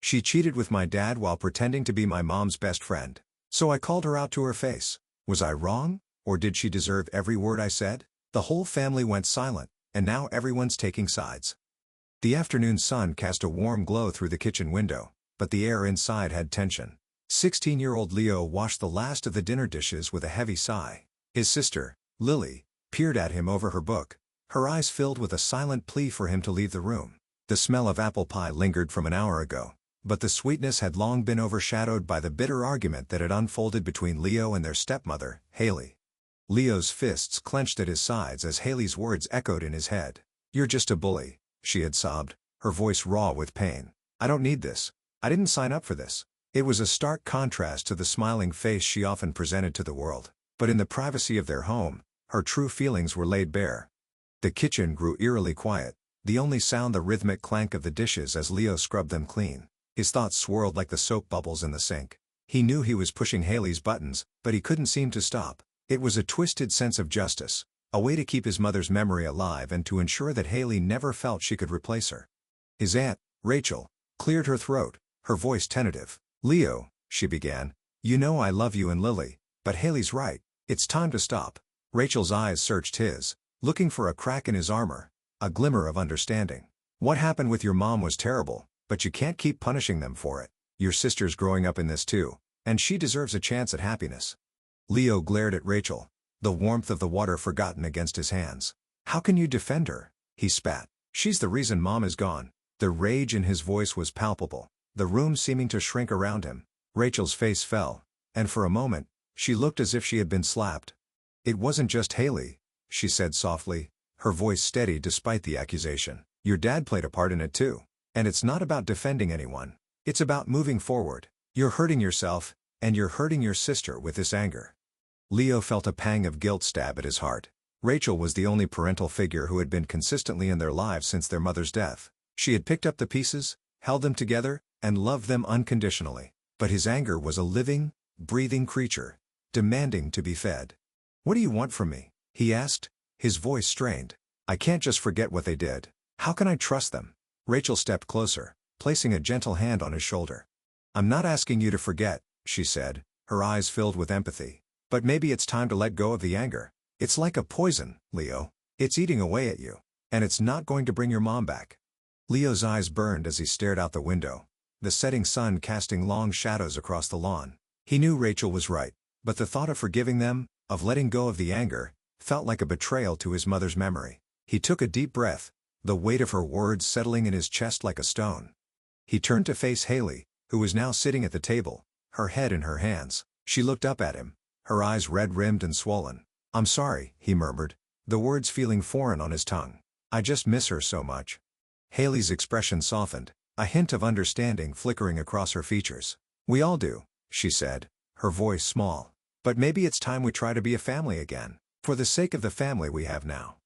She cheated with my dad while pretending to be my mom's best friend. So I called her out to her face. Was I wrong? Or did she deserve every word I said? The whole family went silent, and now everyone's taking sides. The afternoon sun cast a warm glow through the kitchen window, but the air inside had tension. 16-year-old Leo washed the last of the dinner dishes with a heavy sigh. His sister, Lily, peered at him over her book, her eyes filled with a silent plea for him to leave the room. The smell of apple pie lingered from an hour ago, but the sweetness had long been overshadowed by the bitter argument that had unfolded between Leo and their stepmother, Haley. Leo's fists clenched at his sides as Haley's words echoed in his head. "You're just a bully," she had sobbed, her voice raw with pain. "I don't need this. I didn't sign up for this." It was a stark contrast to the smiling face she often presented to the world, but in the privacy of their home, her true feelings were laid bare. The kitchen grew eerily quiet, the only sound the rhythmic clank of the dishes as Leo scrubbed them clean. His thoughts swirled like the soap bubbles in the sink. He knew he was pushing Haley's buttons, but he couldn't seem to stop. It was a twisted sense of justice, a way to keep his mother's memory alive and to ensure that Haley never felt she could replace her. His aunt, Rachel, cleared her throat, her voice tentative. "Leo," she began, "you know I love you and Lily, but Haley's right. It's time to stop." Rachel's eyes searched his, looking for a crack in his armor, a glimmer of understanding. "What happened with your mom was terrible, but you can't keep punishing them for it. Your sister's growing up in this too, and she deserves a chance at happiness." Leo glared at Rachel, the warmth of the water forgotten against his hands. "How can you defend her?" he spat. "She's the reason Mom is gone." The rage in his voice was palpable, the room seeming to shrink around him. Rachel's face fell, and for a moment, she looked as if she had been slapped. "It wasn't just Haley," she said softly, her voice steady despite the accusation. "Your dad played a part in it too. And it's not about defending anyone. It's about moving forward. You're hurting yourself, and you're hurting your sister with this anger." Leo felt a pang of guilt stab at his heart. Rachel was the only parental figure who had been consistently in their lives since their mother's death. She had picked up the pieces, held them together, and loved them unconditionally. But his anger was a living, breathing creature, demanding to be fed. "What do you want from me?" he asked, his voice strained. "I can't just forget what they did. How can I trust them?" Rachel stepped closer, placing a gentle hand on his shoulder. "I'm not asking you to forget," she said, her eyes filled with empathy. "But maybe it's time to let go of the anger. It's like a poison, Leo. It's eating away at you. And it's not going to bring your mom back." Leo's eyes burned as he stared out the window, the setting sun casting long shadows across the lawn. He knew Rachel was right, but the thought of forgiving them, of letting go of the anger, felt like a betrayal to his mother's memory. He took a deep breath, the weight of her words settling in his chest like a stone. He turned to face Haley, who was now sitting at the table, her head in her hands. She looked up at him, her eyes red-rimmed and swollen. "I'm sorry," he murmured, the words feeling foreign on his tongue. "I just miss her so much." Haley's expression softened, a hint of understanding flickering across her features. "We all do," she said, her voice small. "But maybe it's time we try to be a family again, for the sake of the family we have now."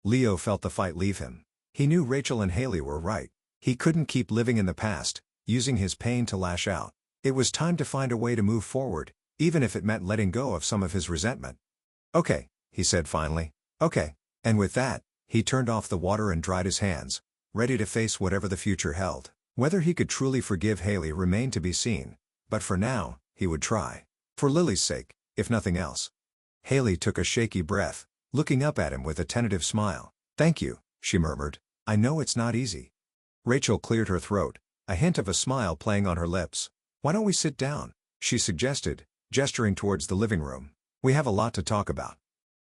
Leo felt the fight leave him. He knew Rachel and Haley were right. He couldn't keep living in the past, using his pain to lash out. It was time to find a way to move forward, even if it meant letting go of some of his resentment. "Okay," he said finally. "Okay." And with that, he turned off the water and dried his hands, ready to face whatever the future held. Whether he could truly forgive Haley remained to be seen, but for now, he would try. For Lily's sake, if nothing else. Haley took a shaky breath, looking up at him with a tentative smile. "Thank you," she murmured. "I know it's not easy." Rachel cleared her throat, a hint of a smile playing on her lips. "Why don't we sit down?" she suggested, gesturing towards the living room. "We have a lot to talk about."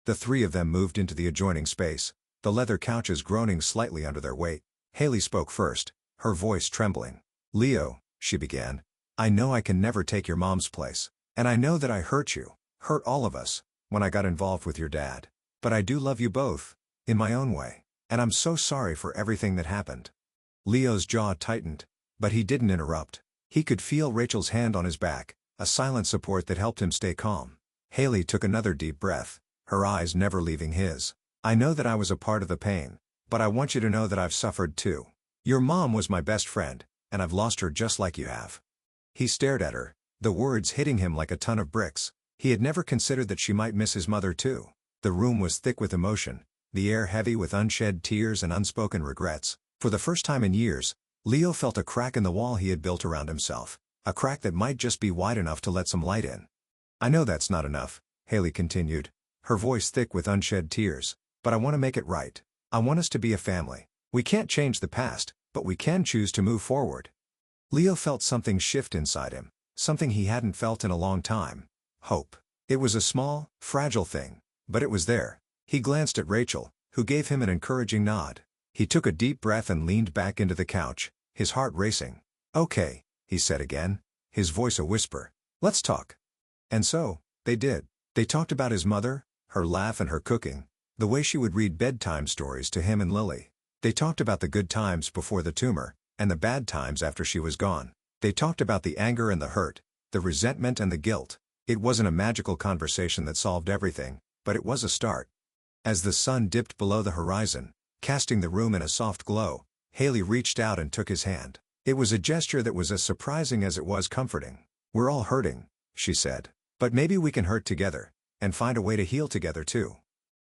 The three of them moved into the adjoining space, the leather couches groaning slightly under their weight. Haley spoke first, her voice trembling. "Leo," she began, "I know I can never take your mom's place, and I know that I hurt you, hurt all of us, when I got involved with your dad. But I do love you both, in my own way, and I'm so sorry for everything that happened." Leo's jaw tightened, but he didn't interrupt. He could feel Rachel's hand on his back, a silent support that helped him stay calm. Haley took another deep breath, her eyes never leaving his. "I know that I was a part of the pain, but I want you to know that I've suffered too. Your mom was my best friend, and I've lost her just like you have." He stared at her, the words hitting him like a ton of bricks. He had never considered that she might miss his mother too. The room was thick with emotion, the air heavy with unshed tears and unspoken regrets. For the first time in years, Leo felt a crack in the wall he had built around himself, a crack that might just be wide enough to let some light in. "I know that's not enough," Haley continued, her voice thick with unshed tears, "but I want to make it right. I want us to be a family. We can't change the past, but we can choose to move forward." Leo felt something shift inside him, something he hadn't felt in a long time. Hope. It was a small, fragile thing, but it was there. He glanced at Rachel, who gave him an encouraging nod. He took a deep breath and leaned back into the couch, his heart racing. "Okay," he said again, his voice a whisper. "Let's talk." And so, they did. They talked about his mother, her laugh and her cooking, the way she would read bedtime stories to him and Lily. They talked about the good times before the tumor, and the bad times after she was gone. They talked about the anger and the hurt, the resentment and the guilt. It wasn't a magical conversation that solved everything, but it was a start. As the sun dipped below the horizon, casting the room in a soft glow, Haley reached out and took his hand. It was a gesture that was as surprising as it was comforting. "We're all hurting," she said. "But maybe we can hurt together, and find a way to heal together too."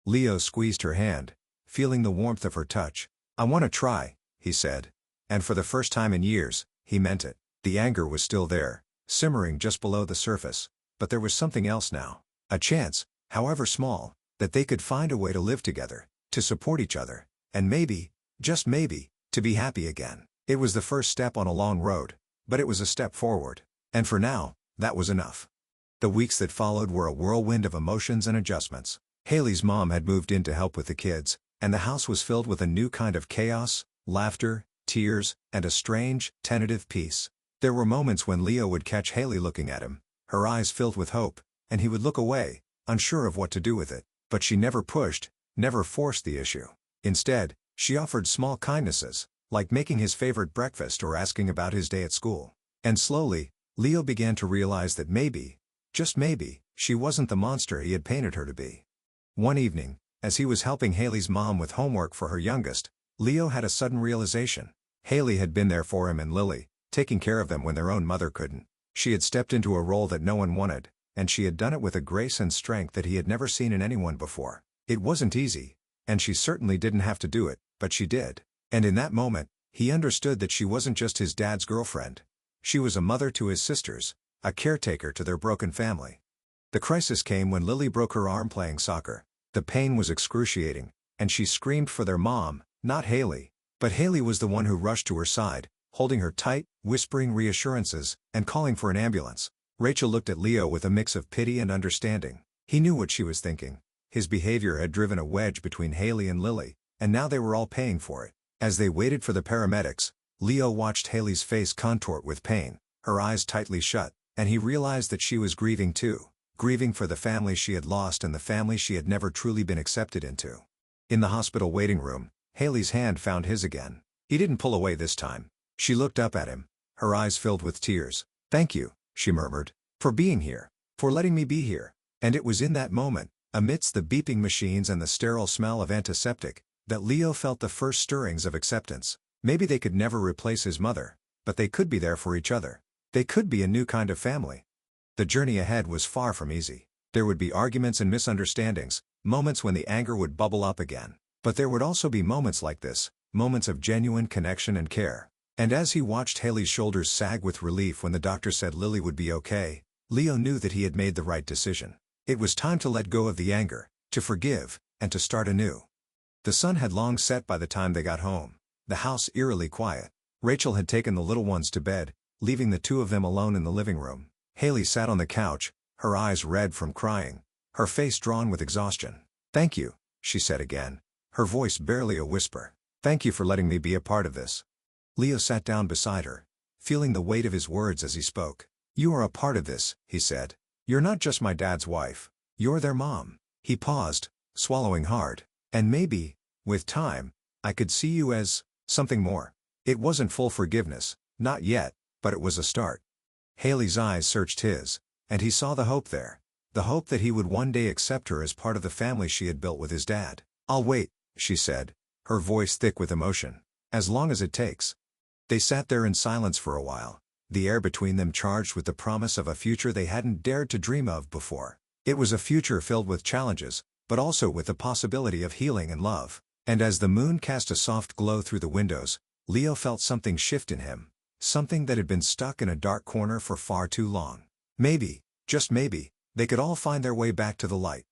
Leo squeezed her hand, feeling the warmth of her touch. "I want to try," he said. And for the first time in years, he meant it. The anger was still there, simmering just below the surface. But there was something else now. A chance, however small, that they could find a way to live together, to support each other, and maybe, just maybe, to be happy again. It was the first step on a long road, but it was a step forward. And for now, that was enough. The weeks that followed were a whirlwind of emotions and adjustments. Haley's mom had moved in to help with the kids, and the house was filled with a new kind of chaos, laughter, tears, and a strange, tentative peace. There were moments when Leo would catch Haley looking at him, her eyes filled with hope, and he would look away, unsure of what to do with it. But she never pushed, never forced the issue. Instead, she offered small kindnesses, like making his favorite breakfast or asking about his day at school. And slowly, Leo began to realize that maybe, just maybe, she wasn't the monster he had painted her to be. One evening, as he was helping Haley's mom with homework for her youngest, Leo had a sudden realization. Haley had been there for him and Lily, taking care of them when their own mother couldn't. She had stepped into a role that no one wanted, and she had done it with a grace and strength that he had never seen in anyone before. It wasn't easy, and she certainly didn't have to do it, but she did. And in that moment, he understood that she wasn't just his dad's girlfriend. She was a mother to his sisters, a caretaker to their broken family. The crisis came when Lily broke her arm playing soccer. The pain was excruciating, and she screamed for their mom, not Haley. But Haley was the one who rushed to her side, holding her tight, whispering reassurances, and calling for an ambulance. Rachel looked at Leo with a mix of pity and understanding. He knew what she was thinking. His behavior had driven a wedge between Haley and Lily, and now they were all paying for it. As they waited for the paramedics, Leo watched Haley's face contort with pain, her eyes tightly shut, and he realized that she was grieving too, grieving for the family she had lost and the family she had never truly been accepted into. In the hospital waiting room, Haley's hand found his again. He didn't pull away this time. She looked up at him, her eyes filled with tears. "Thank you," she murmured, "for being here, for letting me be here." And it was in that moment, amidst the beeping machines and the sterile smell of antiseptic, that Leo felt the first stirrings of acceptance. Maybe they could never replace his mother, but they could be there for each other. They could be a new kind of family. The journey ahead was far from easy. There would be arguments and misunderstandings, moments when the anger would bubble up again. But there would also be moments like this, moments of genuine connection and care. And as he watched Haley's shoulders sag with relief when the doctor said Lily would be okay, Leo knew that he had made the right decision. It was time to let go of the anger, to forgive, and to start anew. The sun had long set by the time they got home, the house eerily quiet. Rachel had taken the little ones to bed, leaving the two of them alone in the living room. Haley sat on the couch, her eyes red from crying, her face drawn with exhaustion. "Thank you," she said again, her voice barely a whisper. "Thank you for letting me be a part of this." Leo sat down beside her, feeling the weight of his words as he spoke. "You are a part of this," he said. "You're not just my dad's wife. You're their mom." He paused, swallowing hard. "And maybe, with time, I could see you as something more." It wasn't full forgiveness, not yet, but it was a start. Haley's eyes searched his, and he saw the hope there. The hope that he would one day accept her as part of the family she had built with his dad. "I'll wait," she said, her voice thick with emotion. "As long as it takes." They sat there in silence for a while, the air between them charged with the promise of a future they hadn't dared to dream of before. It was a future filled with challenges, but also with the possibility of healing and love. And as the moon cast a soft glow through the windows, Leo felt something shift in him, something that had been stuck in a dark corner for far too long. Maybe, just maybe, they could all find their way back to the light.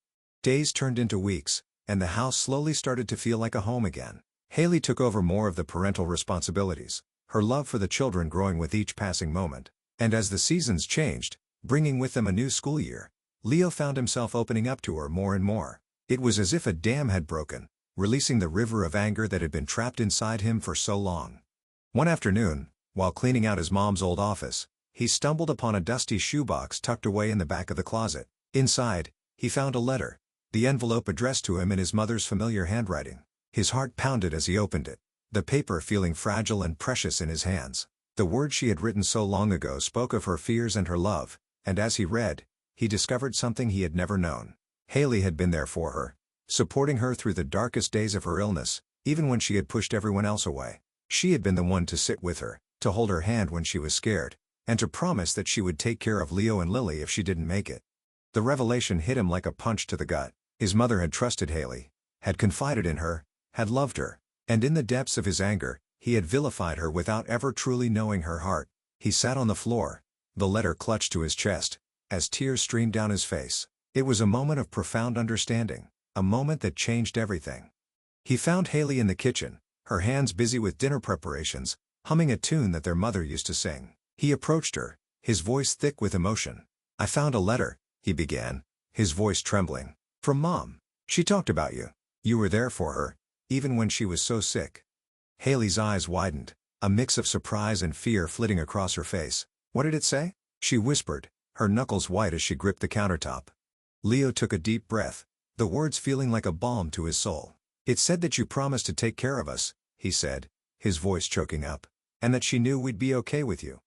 Days turned into weeks, and the house slowly started to feel like a home again. Haley took over more of the parental responsibilities, her love for the children growing with each passing moment. And as the seasons changed, bringing with them a new school year, Leo found himself opening up to her more and more. It was as if a dam had broken, releasing the river of anger that had been trapped inside him for so long. One afternoon, while cleaning out his mom's old office, he stumbled upon a dusty shoebox tucked away in the back of the closet. Inside, he found a letter, the envelope addressed to him in his mother's familiar handwriting. His heart pounded as he opened it, the paper feeling fragile and precious in his hands. The words she had written so long ago spoke of her fears and her love, and as he read, he discovered something he had never known. Haley had been there for her, supporting her through the darkest days of her illness, even when she had pushed everyone else away. She had been the one to sit with her, to hold her hand when she was scared, and to promise that she would take care of Leo and Lily if she didn't make it. The revelation hit him like a punch to the gut. His mother had trusted Haley, had confided in her, had loved her, and in the depths of his anger, he had vilified her without ever truly knowing her heart. He sat on the floor, the letter clutched to his chest, as tears streamed down his face. It was a moment of profound understanding, a moment that changed everything. He found Haley in the kitchen, her hands busy with dinner preparations, humming a tune that their mother used to sing. He approached her, his voice thick with emotion. "I found a letter," he began, his voice trembling. "From Mom. She talked about you. You were there for her, even when she was so sick." Haley's eyes widened, a mix of surprise and fear flitting across her face. "What did it say?" she whispered, her knuckles white as she gripped the countertop. Leo took a deep breath, the words feeling like a balm to his soul. "It said that you promised to take care of us," he said, his voice choking up, "and that she knew we'd be okay with you."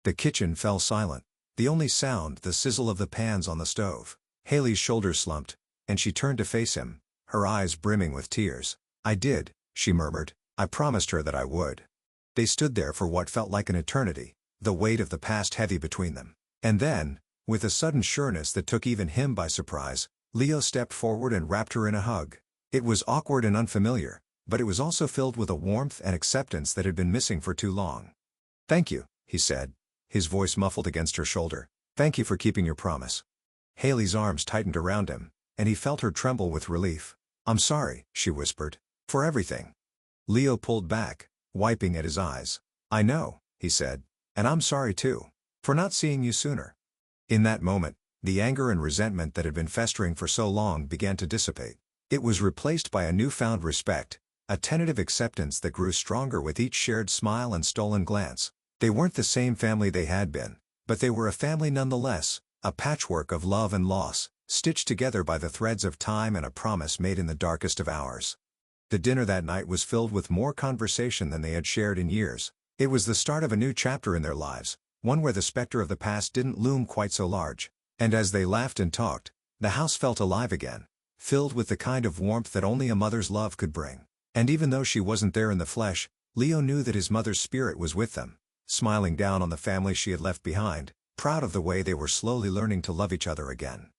The kitchen fell silent, the only sound the sizzle of the pans on the stove. Haley's shoulders slumped, and she turned to face him, her eyes brimming with tears. "I did," she murmured. "I promised her that I would." They stood there for what felt like an eternity, the weight of the past heavy between them. And then, with a sudden sureness that took even him by surprise, Leo stepped forward and wrapped her in a hug. It was awkward and unfamiliar, but it was also filled with a warmth and acceptance that had been missing for too long. "Thank you," he said, his voice muffled against her shoulder. "Thank you for keeping your promise." Haley's arms tightened around him, and he felt her tremble with relief. "I'm sorry," she whispered, "for everything." Leo pulled back, wiping at his eyes. "I know," he said, "and I'm sorry too, for not seeing you sooner." In that moment, the anger and resentment that had been festering for so long began to dissipate. It was replaced by a newfound respect, a tentative acceptance that grew stronger with each shared smile and stolen glance. They weren't the same family they had been, but they were a family nonetheless, a patchwork of love and loss, stitched together by the threads of time and a promise made in the darkest of hours. The dinner that night was filled with more conversation than they had shared in years. It was the start of a new chapter in their lives, one where the specter of the past didn't loom quite so large. And as they laughed and talked, the house felt alive again, filled with the kind of warmth that only a mother's love could bring. And even though she wasn't there in the flesh, Leo knew that his mother's spirit was with them, smiling down on the family she had left behind, proud of the way they were slowly learning to love each other again.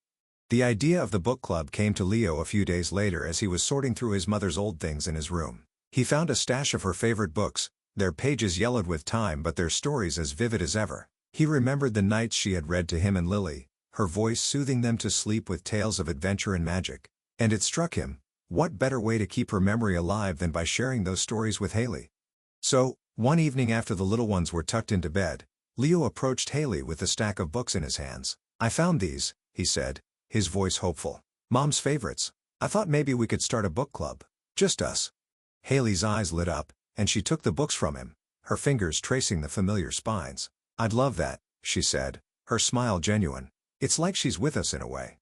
The idea of the book club came to Leo a few days later as he was sorting through his mother's old things in his room. He found a stash of her favorite books, their pages yellowed with time but their stories as vivid as ever. He remembered the nights she had read to him and Lily, her voice soothing them to sleep with tales of adventure and magic. And it struck him, what better way to keep her memory alive than by sharing those stories with Haley? So, one evening after the little ones were tucked into bed, Leo approached Haley with a stack of books in his hands. "I found these," he said, his voice hopeful. "Mom's favorites. I thought maybe we could start a book club. Just us." Haley's eyes lit up, and she took the books from him, her fingers tracing the familiar spines. "I'd love that," she said, her smile genuine. "It's like she's with us in a way."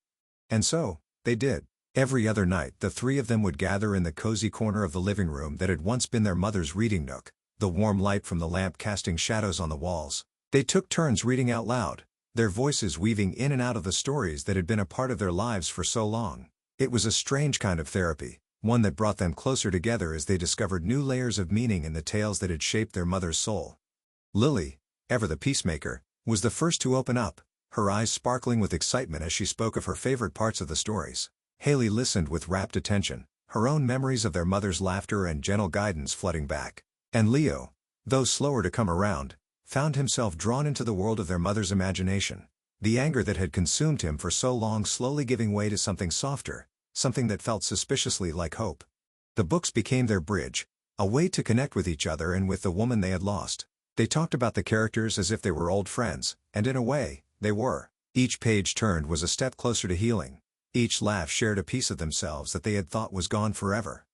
And so, they did. Every other night the three of them would gather in the cozy corner of the living room that had once been their mother's reading nook, the warm light from the lamp casting shadows on the walls. They took turns reading out loud, their voices weaving in and out of the stories that had been a part of their lives for so long. It was a strange kind of therapy, one that brought them closer together as they discovered new layers of meaning in the tales that had shaped their mother's soul. Lily, ever the peacemaker, was the first to open up, her eyes sparkling with excitement as she spoke of her favorite parts of the stories. Haley listened with rapt attention, her own memories of their mother's laughter and gentle guidance flooding back. And Leo, though slower to come around, found himself drawn into the world of their mother's imagination. The anger that had consumed him for so long slowly giving way to something softer, something that felt suspiciously like hope. The books became their bridge, a way to connect with each other and with the woman they had lost. They talked about the characters as if they were old friends, and in a way, they were. Each page turned was a step closer to healing. Each laugh shared a piece of themselves that they had thought was gone forever.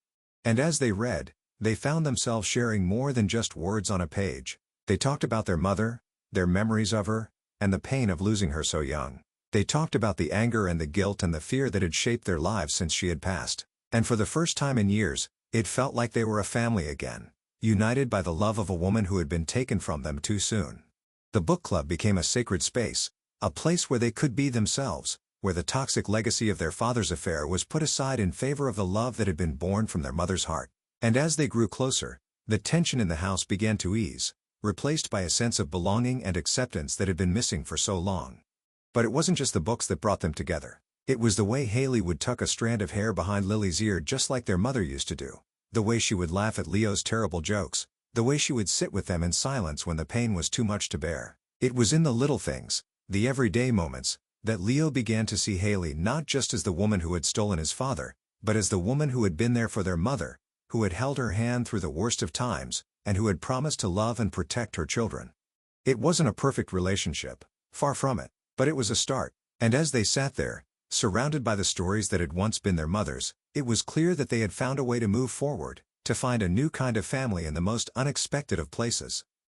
And as they read, they found themselves sharing more than just words on a page. They talked about their mother, their memories of her, and the pain of losing her so young. They talked about the anger and the guilt and the fear that had shaped their lives since she had passed. And for the first time in years, it felt like they were a family again, united by the love of a woman who had been taken from them too soon. The book club became a sacred space, a place where they could be themselves, where the toxic legacy of their father's affair was put aside in favor of the love that had been born from their mother's heart. And as they grew closer, the tension in the house began to ease, replaced by a sense of belonging and acceptance that had been missing for so long. But it wasn't just the books that brought them together. It was the way Haley would tuck a strand of hair behind Lily's ear just like their mother used to do, the way she would laugh at Leo's terrible jokes, the way she would sit with them in silence when the pain was too much to bear. It was in the little things, the everyday moments, that Leo began to see Haley not just as the woman who had stolen his father, but as the woman who had been there for their mother, who had held her hand through the worst of times, and who had promised to love and protect her children. It wasn't a perfect relationship, far from it, but it was a start. And as they sat there, surrounded by the stories that had once been their mother's, it was clear that they had found a way to move forward, to find a new kind of family in the most unexpected of places.